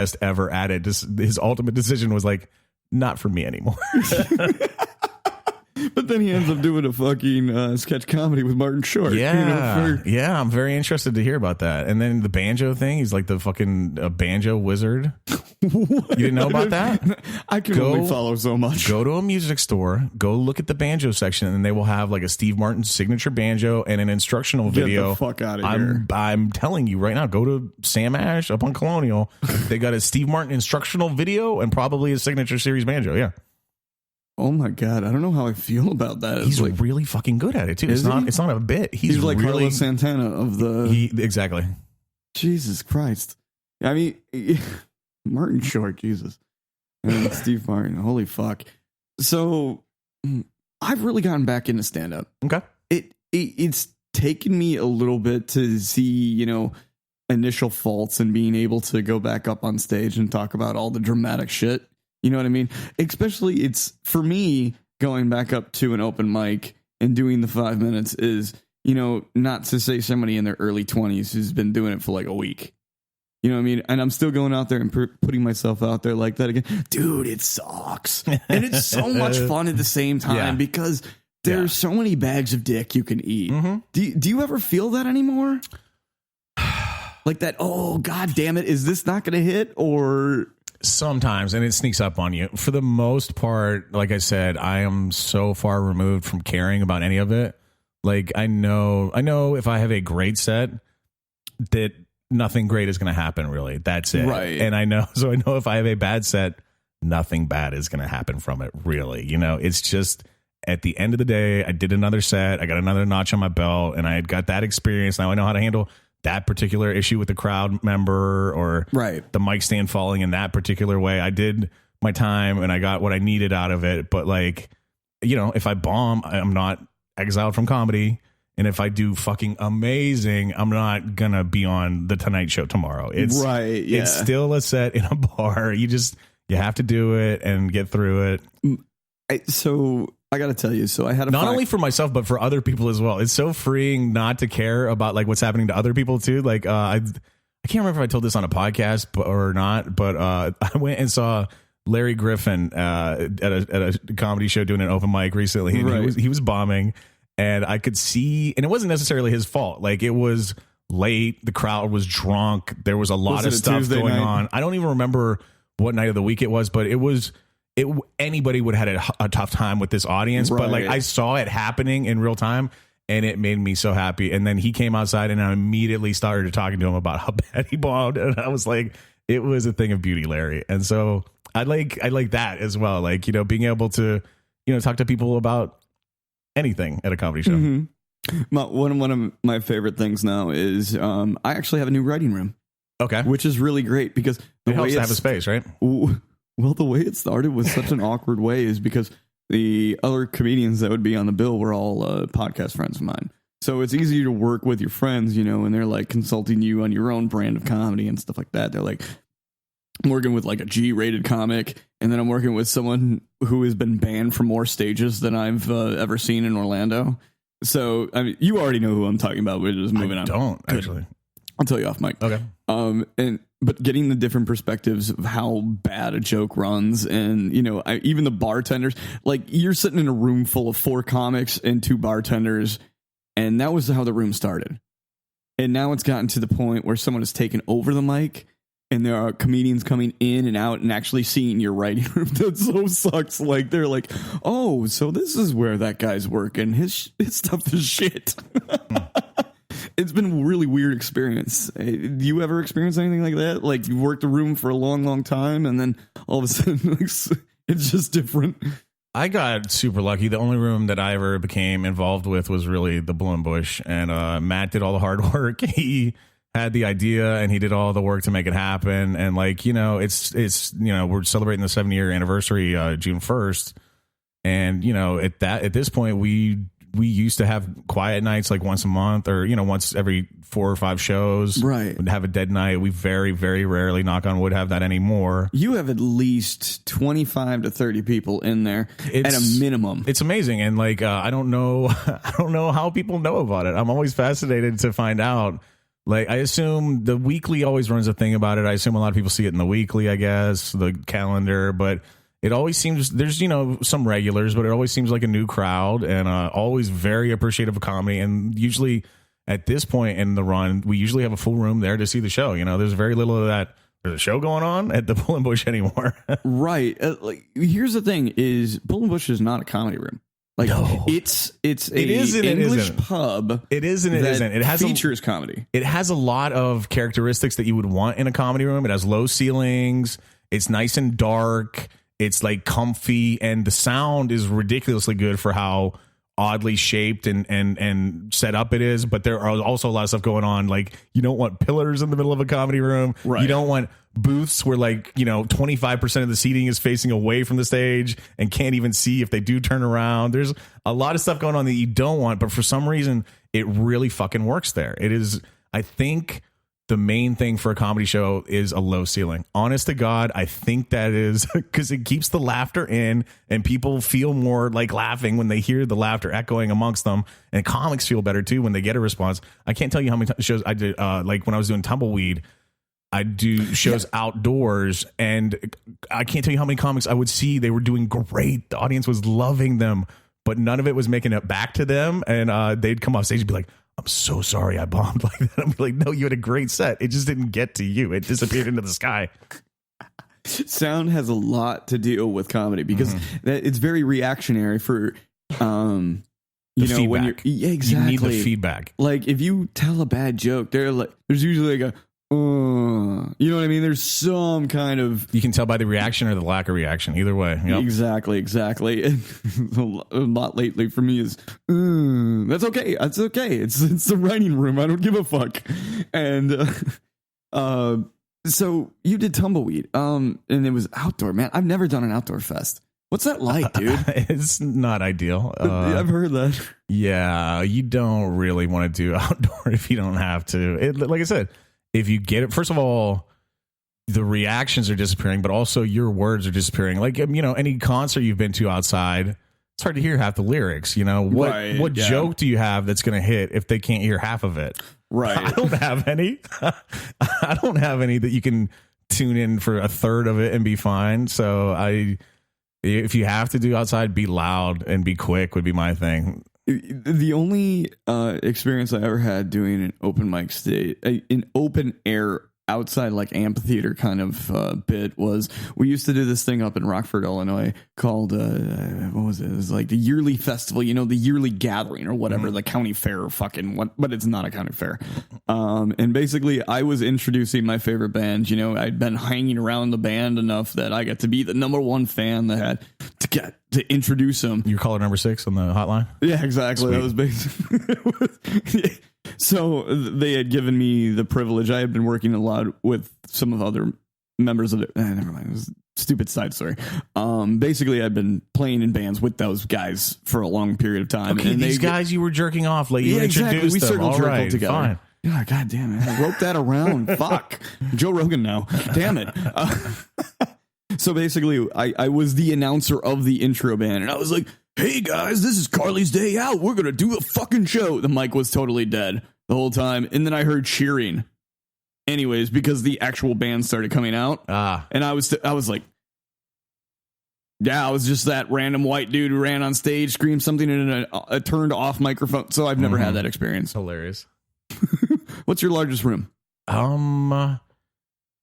best ever at it. Just his ultimate decision was like, not for me anymore. But then he ends up doing a fucking sketch comedy with Martin Short. Yeah. Yeah, I'm very interested to hear about that. And then the banjo thing, he's like the fucking banjo wizard. You didn't know about that? I can only follow so much. Go to a music store, go look at the banjo section, and they will have like a Steve Martin signature banjo and an instructional video. Get the fuck out of here. I'm telling you right now, go to Sam Ash up on Colonial. They got a Steve Martin instructional video and probably a signature series banjo. Yeah. Oh my God, I don't know how I feel about that. He's like, really fucking good at it too. It's not a bit. He's like really, Carlos Santana of the exactly. Jesus Christ. I mean, Martin Short, Jesus. And Steve Martin, holy fuck. So I've really gotten back into stand-up. Okay. It's taken me a little bit to see, initial faults and being able to go back up on stage and talk about all the dramatic shit. You know what I mean? Especially it's for me going back up to an open mic and doing the 5 minutes is, not to say somebody in their early 20s who's been doing it for like a week. You know what I mean? And I'm still going out there and putting myself out there like that again. Dude, it sucks. And it's so much fun at the same time because there's so many bags of dick you can eat. Mm-hmm. Do you ever feel that anymore? Like that, oh, God damn it. Is this not going to hit or... Sometimes, and it sneaks up on you. For the most part, like I said, I am so far removed from caring about any of it. Like I know if I have a great set, that nothing great is going to happen. Really, that's it. Right. And I know if I have a bad set, nothing bad is going to happen from it. Really, it's just at the end of the day, I did another set, I got another notch on my belt, and I had got that experience. Now I know how to handle that particular issue with the crowd member or the mic stand falling in that particular way. I did my time and I got what I needed out of it. But like, if I bomb, I'm not exiled from comedy. And if I do fucking amazing, I'm not going to be on the Tonight Show tomorrow. It's It's still a set in a bar. You have to do it and get through it. So I got to tell you, I had not only for myself, but for other people as well. It's so freeing not to care about like what's happening to other people too. Like, I can't remember if I told this on a podcast or not, but I went and saw Larry Griffin at a comedy show doing an open mic recently. And he was bombing and I could see, and it wasn't necessarily his fault. Like it was late. The crowd was drunk. There was a lot of stuff going on. I don't even remember what night of the week it was, but anybody would have had a tough time with this audience, but like I saw it happening in real time and it made me so happy. And then he came outside and I immediately started talking to him about how bad he bombed. And I was like, it was a thing of beauty, Larry. And so I like that as well. Like, being able to, talk to people about anything at a comedy show. Mm-hmm. One of my favorite things now is I actually have a new writing room. Okay. Which is really great because it helps to have a space, right? Well, the way it started was such an awkward way is because the other comedians that would be on the bill were all podcast friends of mine. So it's easier to work with your friends, and they're like consulting you on your own brand of comedy and stuff like that. They're like, I'm working with like a G-rated comic, and then I'm working with someone who has been banned from more stages than I've ever seen in Orlando. So, I mean, you already know who I'm talking about. We're just moving on. Don't, actually. I'll tell you off mic. Okay. But getting the different perspectives of how bad a joke runs and, even the bartenders, like you're sitting in a room full of 4 comics and 2 bartenders. And that was how the room started. And now it's gotten to the point where someone has taken over the mic and there are comedians coming in and out and actually seeing your writing room. That so sucks. Like they're like, oh, so this is where that guy's working. His stuff is shit. It's been a really weird experience. Do you ever experience anything like that? Like you worked a room for a long, long time and then all of a sudden it's just different. I got super lucky. The only room that I ever became involved with was really the Balloon Bush. And Matt did all the hard work. He had the idea and he did all the work to make it happen. And like, it's we're celebrating the 7-year anniversary June 1st. And, at this point, we used to have quiet nights like once a month or, once every 4 or 5 shows. Right. We'd have a dead night. We very, very rarely, knock on wood, have that anymore. You have at least 25 to 30 people in there at a minimum. It's amazing. And like, I don't know how people know about it. I'm always fascinated to find out Like, I assume the weekly always runs a thing about it. I assume a lot of people see it in the weekly, I guess, the calendar, but it always seems there's, some regulars, but it always seems like a new crowd, and always very appreciative of comedy. And usually at this point in the run, we usually have a full room there to see the show. There's very little of that. There's a show going on at the Bull and Bush anymore. Right. Here's the thing: is Bull and Bush is not a comedy room. Like, no. It's an English pub. It isn't. It isn't. It has features comedy. It has a lot of characteristics that you would want in a comedy room. It has low ceilings. It's nice and dark. It's like comfy, and the sound is ridiculously good for how oddly shaped and set up it is. But there are also a lot of stuff going on. Like, you don't want pillars in the middle of a comedy room. Right. You don't want booths where 25% of the seating is facing away from the stage and can't even see if they do turn around. There's a lot of stuff going on that you don't want, but for some reason it really fucking works there. It is, I think, the main thing for a comedy show is a low ceiling. Honest to God, I think that is because it keeps the laughter in, and people feel more like laughing when they hear the laughter echoing amongst them. And comics feel better too when they get a response. I can't tell you how many shows I did. Like when I was doing Tumbleweed, I do shows outdoors, and I can't tell you how many comics I would see. They were doing great. The audience was loving them, but none of it was making it back to them. And they'd come off stage and be like, "I'm so sorry I bombed like that." I'm like, "No, you had a great set. It just didn't get to you. It disappeared into the sky." Sound has a lot to deal with comedy because it's very reactionary for, when you're, exactly. You need the feedback. Like, if you tell a bad joke, there's usually like a, you know what I mean? There's some kind of... You can tell by the reaction or the lack of reaction. Either way. Yep. Exactly. And a lot lately for me is, that's okay. That's okay. It's the writing room. I don't give a fuck. And so you did Tumbleweed, and it was outdoor. Man, I've never done an outdoor fest. What's that like, dude? It's not ideal. I've heard that. Yeah, you don't really want to do outdoor if you don't have to. Like I said, if you get it, first of all, the reactions are disappearing, but also your words are disappearing. Like, any concert you've been to outside, it's hard to hear half the lyrics. What joke do you have that's going to hit if they can't hear half of it? Right. I don't have any. I don't have any that you can tune in for a third of it and be fine. So if you have to do outside, be loud and be quick would be my thing. The only experience I ever had doing an open mic stage, an open air outside like amphitheater kind of bit was, we used to do this thing up in Rockford, Illinois called what was it? It was like the yearly festival, the yearly gathering or whatever, the county fair or fucking what, but it's not a county fair. And basically I was introducing my favorite band. I'd been hanging around the band enough that I got to be the number one fan that had to introduce them. You're caller number 6 on the hotline? Yeah, exactly. Sweet. That was basically so they had given me the privilege. I had been working a lot with some of the other members of it. Never mind. It was a stupid side story. Basically, I'd been playing in bands with those guys for a long period of time. Okay, and these guys you were jerking off. Like, you introduced We them. circle jerked right, together. Fine. Yeah, God damn it. I roped that around. Fuck. Joe Rogan now. Damn it. So basically, I was the announcer of the intro band, and I was like, "Hey guys, this is Carly's Day Out. We're gonna do a fucking show." The mic was totally dead the whole time, and then I heard cheering. Anyways, because the actual band started coming out, and I was like, "Yeah, I was just that random white dude who ran on stage, screamed something in a turned off microphone." So I've never had that experience. Hilarious. What's your largest room?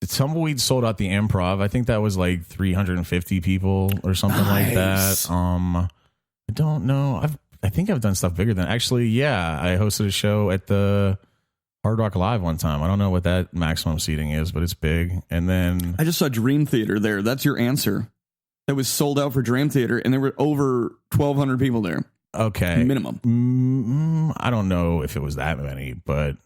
The Tumbleweed sold out the Improv. I think that was like 350 people or something like that. I don't know. I think I've done stuff bigger than actually. Yeah, I hosted a show at the Hard Rock Live one time. I don't know what that maximum seating is, but it's big. And then I just saw Dream Theater there. That's your answer. That was sold out for Dream Theater, and there were over 1,200 people there. Okay, minimum. I don't know if it was that many, but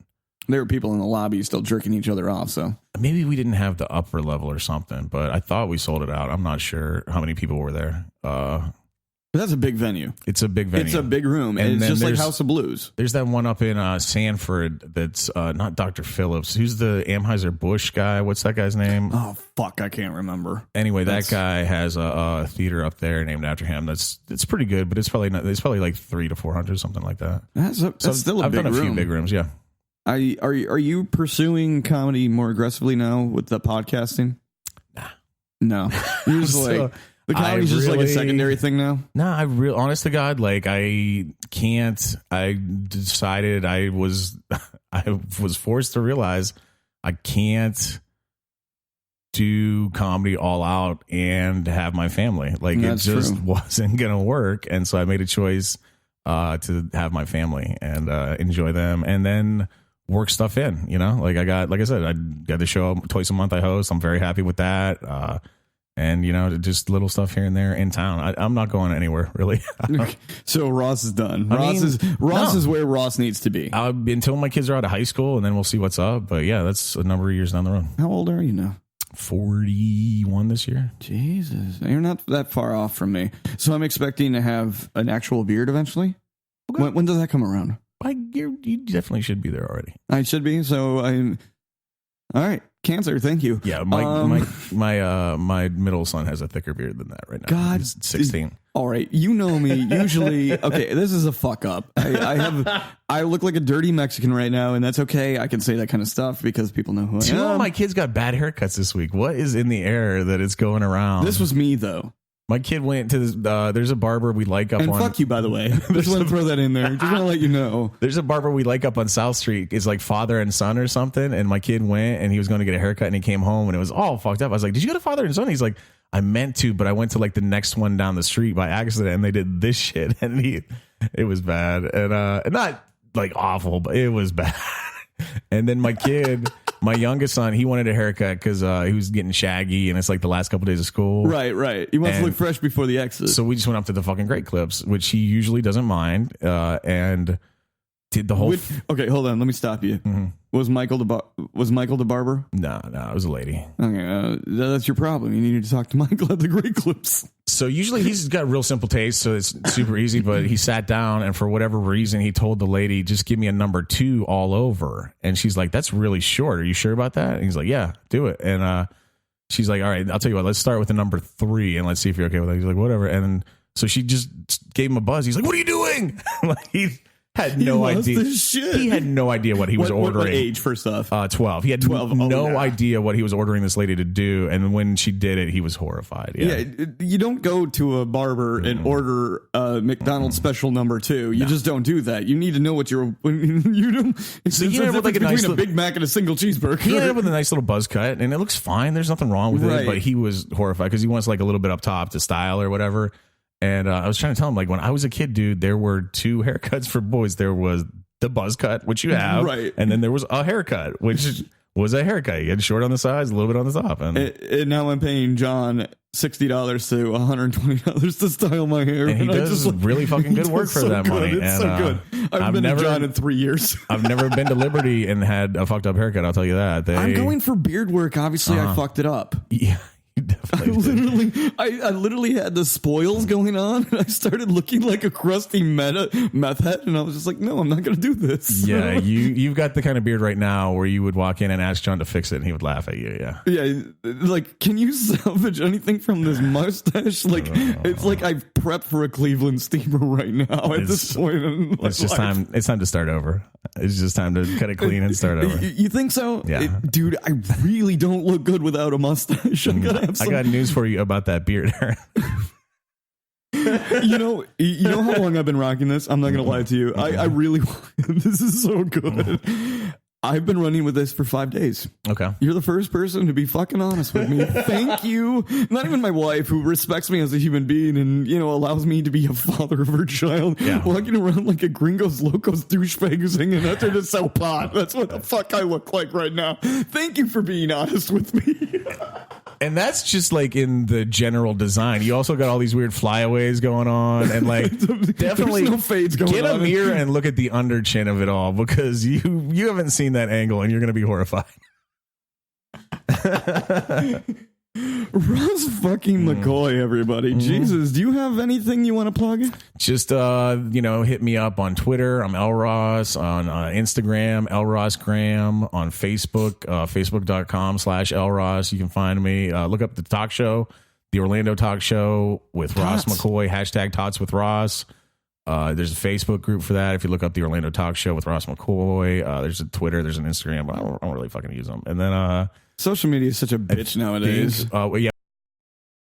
there were people in the lobby still jerking each other off. So maybe we didn't have the upper level or something, but I thought we sold it out. I'm not sure how many people were there. But that's a big venue. It's a big venue. It's a big room. And it's just like House of Blues. There's that one up in Sanford that's not Dr. Phillips. Who's the Anheuser-Busch guy? What's that guy's name? Oh, fuck. I can't remember. Anyway, that guy has a theater up there named after him. It's pretty good, but it's probably like 300 to 400, something like that. That's still a big room. I've done a few big rooms, yeah. Are you pursuing comedy more aggressively now with the podcasting? No. You're just like, the comedy's just like a secondary thing now? No, honest to God, like I can't. I decided I was forced to realize I can't do comedy all out and have my family. Like it just wasn't going to work. And so I made a choice to have my family and enjoy them and then work stuff in, you know, like I said, I got the show twice a month I host. I'm very happy with that. And, you know, just little stuff here and there in town. I'm not going anywhere, really. So Ross is done. Ross is where Ross needs to be. Until my kids are out of high school, and then we'll see what's up. But, yeah, that's a number of years down the road. How old are you now? 41 this year. Jesus. You're not that far off from me. So I'm expecting to have an actual beard eventually. Okay. When does that come around? You definitely should be there already. I should be. So I'm... All right. Cancer, thank you. Yeah, my middle son has a thicker beard than that right now. God, he's 16. All right, you know me. Usually, okay, this is a fuck up. I look like a dirty Mexican right now, and that's okay. I can say that kind of stuff because people know who I am. Two of my kids got bad haircuts this week. What is in the air that it's going around? This was me though. My kid went to this, there's a barber we like up and on... And fuck you, by the way. Just want to throw that in there. Just want to let you know. There's a barber we like up on South Street. It's like father and son or something. And my kid went and he was going to get a haircut and he came home and it was all fucked up. I was like, did you go to father and son? He's like, I meant to, but I went to like the next one down the street by accident and they did this shit. And it was bad. And not like awful, but it was bad. And then my kid... My youngest son, he wanted a haircut because he was getting shaggy and it's like the last couple days of school. Right. He wants to look fresh before the exit. So we just went up to the fucking Great Clips, which he usually doesn't mind, and did the whole... Okay, hold on. Let me stop you. Mm-hmm. Was Michael the barber? No, it was a lady. Okay, that's your problem. You needed to talk to Michael at the Great Clips. So usually he's got real simple taste, so it's super easy, but he sat down and for whatever reason, he told the lady, just give me a number 2 all over. And she's like, that's really short. Are you sure about that? And he's like, yeah, do it. And she's like, all right, I'll tell you what, let's start with the number 3 and let's see if you're okay with it. He's like, whatever. And so she just gave him a buzz. He's like, what are you doing? Like he had no idea. He had no idea what he was ordering. What age, first off? 12. He had 12. No idea what he was ordering this lady to do. And when she did it, he was horrified. Yeah. You don't go to a barber and order a McDonald's special number 2. You just don't do that. You need to know what you're... You don't... So you end up with like a Big Mac and a single cheeseburger. He ended up with a nice little buzz cut, and it looks fine. There's nothing wrong with it. But he was horrified because he wants like a little bit up top to style or whatever. And I was trying to tell him, like, when I was a kid, dude, there were 2 haircuts for boys. There was the buzz cut, which you have, right, and then there was a haircut, which was a haircut. You had short on the sides, a little bit on the top. And now I'm paying John $60 to $120 to style my hair. And he does really fucking good work for that money. It's so good. I've been to John in 3 years. I've never been to Liberty and had a fucked up haircut, I'll tell you that. I'm going for beard work. Obviously, I fucked it up. Yeah. I literally had the spoils going on and I started looking like a crusty meth head and I was just like, no, I'm not going to do this. Yeah, you've got the kind of beard right now where you would walk in and ask John to fix it and he would laugh at you. Yeah, like, can you salvage anything from this mustache? Like, it's like I've prepped for a Cleveland steamer right now at this point. It's just time. It's time to start over. It's just time to cut it clean and start over. You think so? Yeah. Dude, I really don't look good without a mustache. I got news for you about that beard. You know how long I've been rocking this? I'm not going to lie to you. I really, this is so good. I've been running with this for 5 days. Okay. You're the first person to be fucking honest with me. Thank you. Not even my wife, who respects me as a human being and, allows me to be a father of her child. Yeah. Walking around like a Gringos Locos douchebag singing out there to sell pot. That's what the fuck I look like right now. Thank you for being honest with me. And that's just like in the general design. You also got all these weird flyaways going on, and like definitely no fades going get a mirror and look at the under chin of it all because you haven't seen that angle and you're going to be horrified. Ross fucking McCoy, everybody. Jesus, do you have anything you want to plug? Just, hit me up on Twitter. I'm El Ross. On Instagram, El Ross Graham. On Facebook, facebook.com/El Ross. You can find me. Look up the talk show, the Orlando Talk Show with Ross McCoy, #T.O.T.S with Ross. There's a Facebook group for that. If you look up the Orlando Talk Show with Ross McCoy, there's a Twitter, there's an Instagram, but I don't really fucking use them. And then social media is such a bitch nowadays. Yeah,